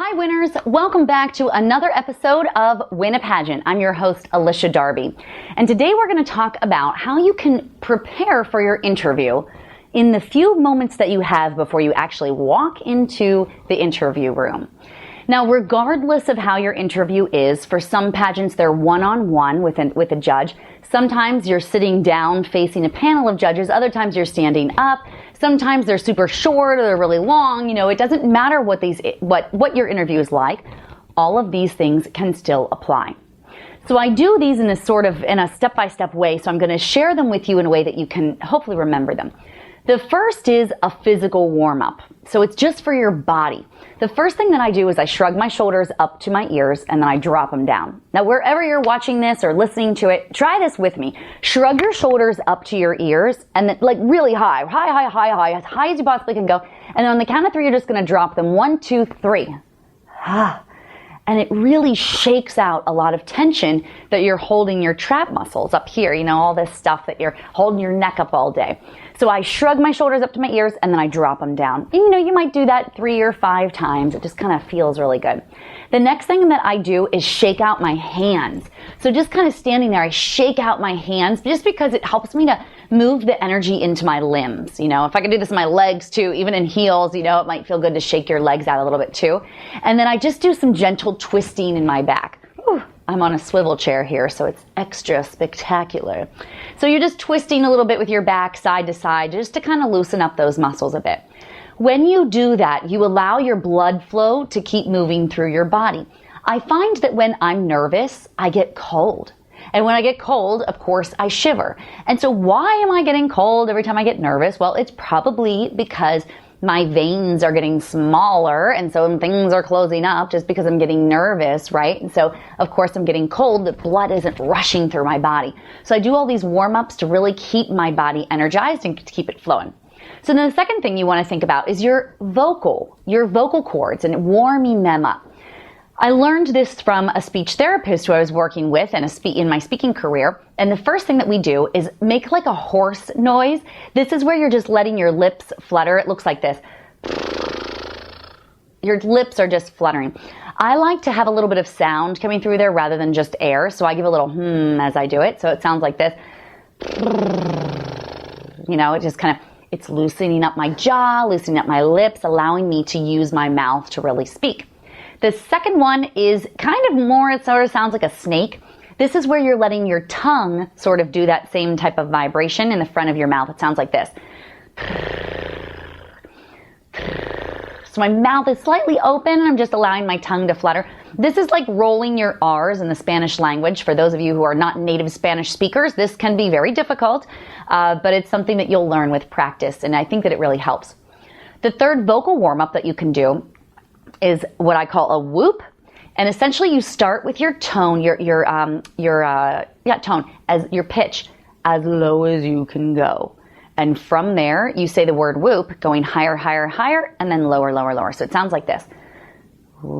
Hi winners, welcome back to another episode of Win a Pageant. I'm your host, Alycia Darby. And today we're going to talk about how you can prepare for your interview in the few moments that you have before you actually walk into the interview room. Now, regardless of how your interview is, for some pageants they're one-on-one with a judge. Sometimes you're sitting down facing a panel of judges. Other times you're standing up. Sometimes they're super short or they're really long. You know, it doesn't matter what your interview is like. All of these things can still apply. So I do these in a step-by-step way. So I'm going to share them with you in a way that you can hopefully remember them. The first is a physical warm-up. So it's just for your body. The first thing that I do is I shrug my shoulders up to my ears and then I drop them down. Now, wherever you're watching this or listening to it, try this with me. Shrug your shoulders up to your ears and then like really high, as high as you possibly can go. And then on the count of three, you're just going to drop them. 1, 2, 3. And it really shakes out a lot of tension that you're holding your trap muscles up here, you know, all this stuff that you're holding your neck up all day. So I shrug my shoulders up to my ears and then I drop them down. And you know, you might do that 3 or 5 times. It just kind of feels really good. The next thing that I do is shake out my hands. So just kind of standing there, I shake out my hands just because it helps me to move the energy into my limbs. You know, if I can do this in my legs too, even in heels, you know, it might feel good to shake your legs out a little bit too. And then I just do some gentle twisting in my back. Whew, I'm on a swivel chair here, so it's extra spectacular. So you're just twisting a little bit with your back side to side just to kind of loosen up those muscles a bit. When you do that, you allow your blood flow to keep moving through your body. I find that when I'm nervous, I get cold. And when I get cold, of course, I shiver. And so why am I getting cold every time I get nervous? Well, it's probably because my veins are getting smaller, and so things are closing up just because I'm getting nervous, right? And so, of course, I'm getting cold. The blood isn't rushing through my body. So I do all these warm-ups to really keep my body energized and to keep it flowing. So then the second thing you want to think about is your vocal cords and warming them up. I learned this from a speech therapist who I was working with in my speaking career. And the first thing that we do is make like a horse noise. This is where you're just letting your lips flutter. It looks like this. Your lips are just fluttering. I like to have a little bit of sound coming through there rather than just air. So I give a little as I do it. So it sounds like this. You know, it just kind of, it's loosening up my jaw, loosening up my lips, allowing me to use my mouth to really speak. The second one is kind of more, it sort of sounds like a snake. This is where you're letting your tongue sort of do that same type of vibration in the front of your mouth. It sounds like this. So my mouth is slightly open. I'm just allowing my tongue to flutter. This is like rolling your R's in the Spanish language. For those of you who are not native Spanish speakers, this can be very difficult, but it's something that you'll learn with practice, and I think that it really helps. The third vocal warm-up that you can do is what I call a whoop. And essentially you start with your tone, tone as your pitch as low as you can go. And from there you say the word whoop, going higher, higher, higher, and then lower, lower, lower. So it sounds like this. Whoop.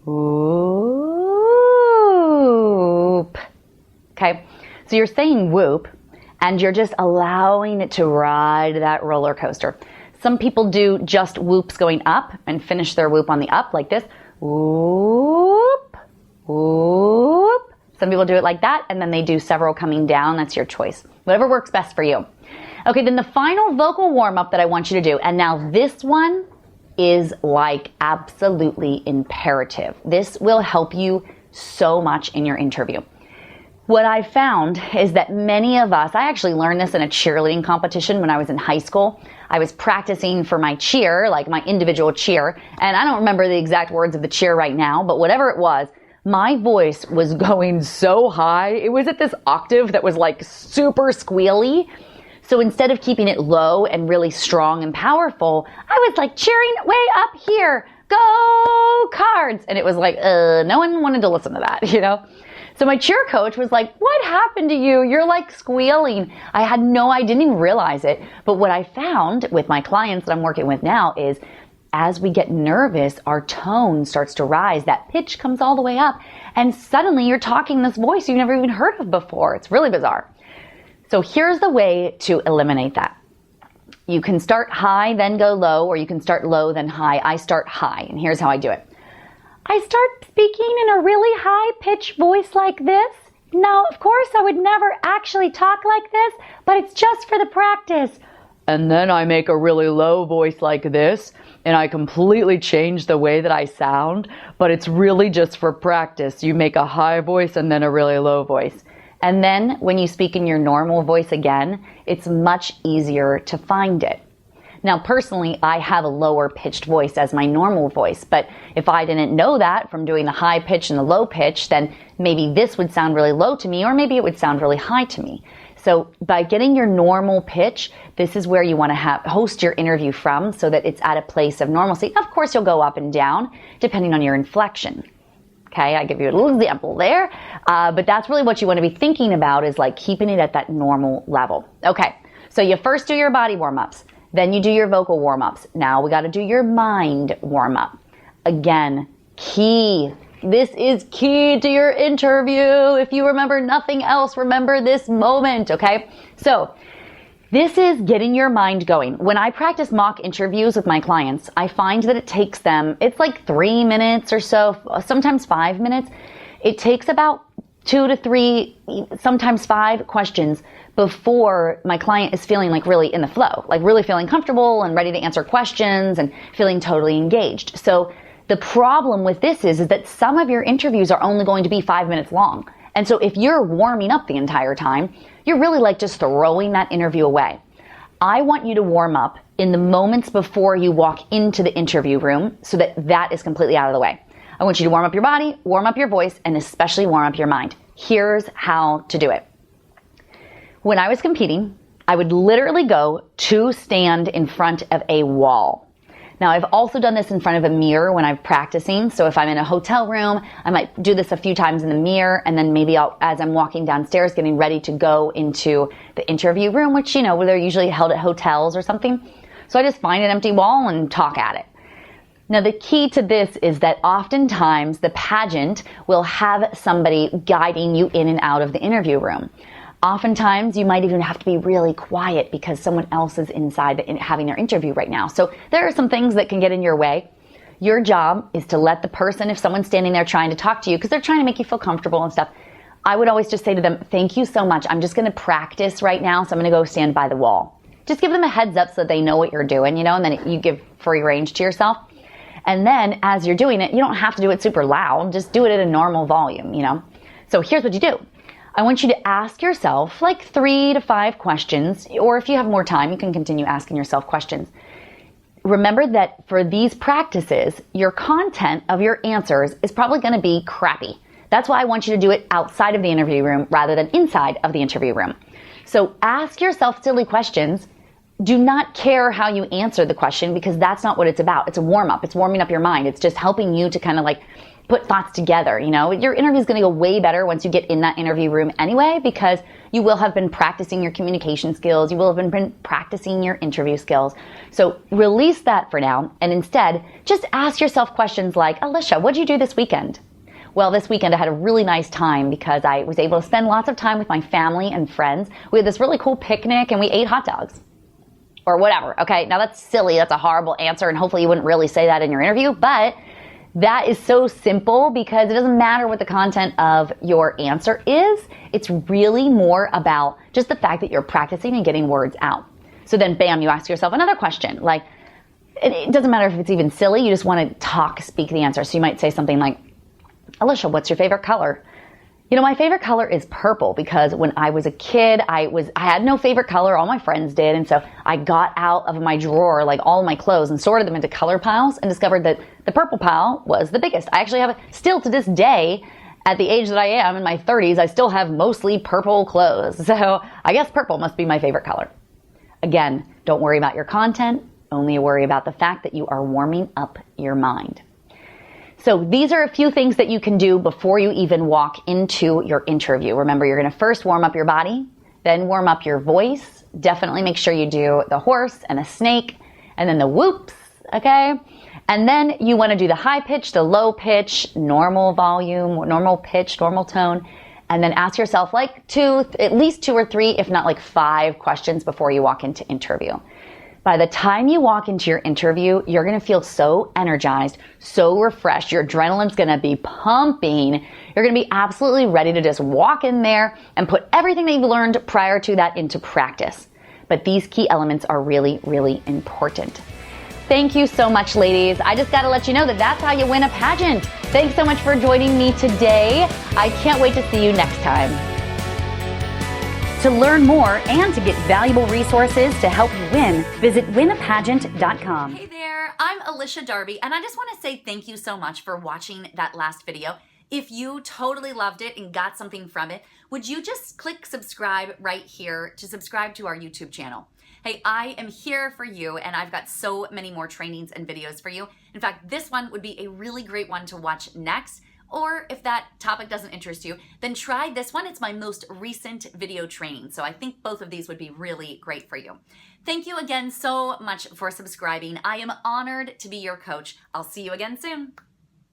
Whoop. Okay. So you're saying whoop, and you're just allowing it to ride that roller coaster. Some people do just whoops going up and finish their whoop on the up like this. Whoop, whoop. Some people do it like that, and then they do several coming down. That's your choice. Whatever works best for you. Okay, then the final vocal warm-up that I want you to do, and now this one is like absolutely imperative. This will help you so much in your interview. What I found is that many of us, I actually learned this in a cheerleading competition when I was in high school. I was practicing for my cheer, like my individual cheer, and I don't remember the exact words of the cheer right now, but whatever it was, my voice was going so high. It was at this octave that was like super squealy. So instead of keeping it low and really strong and powerful, I was like cheering way up here. Go Cards! And it was like, no one wanted to listen to that, you know? So my cheer coach was like, what happened to you? You're like squealing. I didn't even realize it. But what I found with my clients that I'm working with now is as we get nervous, our tone starts to rise. That pitch comes all the way up. And suddenly you're talking this voice you've never even heard of before. It's really bizarre. So here's the way to eliminate that. You can start high, then go low, or you can start low, then high. I start high, and here's how I do it. I start speaking in a really high-pitched voice like this. Now, of course, I would never actually talk like this, but it's just for the practice. And then I make a really low voice like this, and I completely change the way that I sound, but it's really just for practice. You make a high voice and then a really low voice. And then when you speak in your normal voice again, it's much easier to find it. Now, personally, I have a lower pitched voice as my normal voice, but if I didn't know that from doing the high pitch and the low pitch, then maybe this would sound really low to me, or maybe it would sound really high to me. So by getting your normal pitch, this is where you want to host your interview from so that it's at a place of normalcy. Of course, you'll go up and down depending on your inflection. Okay, I give you a little example there, but that's really what you want to be thinking about, is like keeping it at that normal level. Okay, so you first do your body warm-ups. Then you do your vocal warm-ups. Now we got to do your mind warm-up. Again, key. This is key to your interview. If you remember nothing else, remember this moment, okay? So this is getting your mind going. When I practice mock interviews with my clients, I find that it takes them, it's like 3 minutes or so, sometimes 5 minutes. It takes about 2 to 3, sometimes 5 questions before my client is feeling like really in the flow, like really feeling comfortable and ready to answer questions and feeling totally engaged. So the problem with this is that some of your interviews are only going to be 5 minutes long. And so if you're warming up the entire time, you're really like just throwing that interview away. I want you to warm up in the moments before you walk into the interview room so that that is completely out of the way. I want you to warm up your body, warm up your voice, and especially warm up your mind. Here's how to do it. When I was competing, I would literally go to stand in front of a wall. Now, I've also done this in front of a mirror when I'm practicing. So if I'm in a hotel room, I might do this a few times in the mirror, and then maybe as I'm walking downstairs getting ready to go into the interview room, which, you know, where they're usually held at hotels or something. So I just find an empty wall and talk at it. Now, the key to this is that oftentimes the pageant will have somebody guiding you in and out of the interview room. Oftentimes, you might even have to be really quiet because someone else is inside having their interview right now. So there are some things that can get in your way. Your job is to let the person, if someone's standing there trying to talk to you, because they're trying to make you feel comfortable and stuff, I would always just say to them, thank you so much. I'm just going to practice right now, so I'm going to go stand by the wall. Just give them a heads up so they know what you're doing, you know, and then you give free range to yourself. And then as you're doing it, you don't have to do it super loud. Just do it at a normal volume, you know. So here's what you do. I want you to ask yourself like 3 to 5 questions, or if you have more time, you can continue asking yourself questions. Remember that for these practices, your content of your answers is probably going to be crappy. That's why I want you to do it outside of the interview room rather than inside of the interview room. So ask yourself silly questions. Do not care how you answer the question, because that's not what it's about. It's a warm-up. It's warming up your mind. It's just helping you to kind of like put thoughts together. You know, your interview is going to go way better once you get in that interview room anyway, because you will have been practicing your communication skills. You will have been practicing your interview skills. So release that for now, and instead just ask yourself questions like, Alycia, what did you do this weekend? Well, this weekend I had a really nice time because I was able to spend lots of time with my family and friends. We had this really cool picnic and we ate hot dogs. Or whatever, okay? Now that's silly. That's a horrible answer, and hopefully you wouldn't really say that in your interview, but that is so simple because it doesn't matter what the content of your answer is. It's really more about just the fact that you're practicing and getting words out. So then, bam, you ask yourself another question. Like, it doesn't matter if it's even silly. You just want to speak the answer. So you might say something like, Alycia, what's your favorite color? You know, my favorite color is purple because when I was a kid, I had no favorite color. All my friends did. And so I got out of my drawer, like all my clothes, and sorted them into color piles and discovered that the purple pile was the biggest. I actually have still to this day, at the age that I am in my 30s, I still have mostly purple clothes. So I guess purple must be my favorite color. Again, don't worry about your content. Only worry about the fact that you are warming up your mind. So these are a few things that you can do before you even walk into your interview. Remember, you're going to first warm up your body, then warm up your voice. Definitely make sure you do the horse and a snake, and then the whoops, okay? And then you want to do the high pitch, the low pitch, normal volume, normal pitch, normal tone, and then ask yourself like at least 2 or 3, if not like 5 questions before you walk into interview. By the time you walk into your interview, you're going to feel so energized, so refreshed. Your adrenaline's going to be pumping. You're going to be absolutely ready to just walk in there and put everything that you've learned prior to that into practice. But these key elements are really, really important. Thank you so much, ladies. I just got to let you know that that's how you win a pageant. Thanks so much for joining me today. I can't wait to see you next time. To learn more and to get valuable resources to help you win, visit winapageant.com. Hey there, I'm Alycia Darby, and I just want to say thank you so much for watching that last video. If you totally loved it and got something from it, would you just click subscribe right here to subscribe to our YouTube channel? Hey, I am here for you, and I've got so many more trainings and videos for you. In fact, this one would be a really great one to watch next. Or if that topic doesn't interest you, then try this one. It's my most recent video training. So I think both of these would be really great for you. Thank you again so much for subscribing. I am honored to be your coach. I'll see you again soon.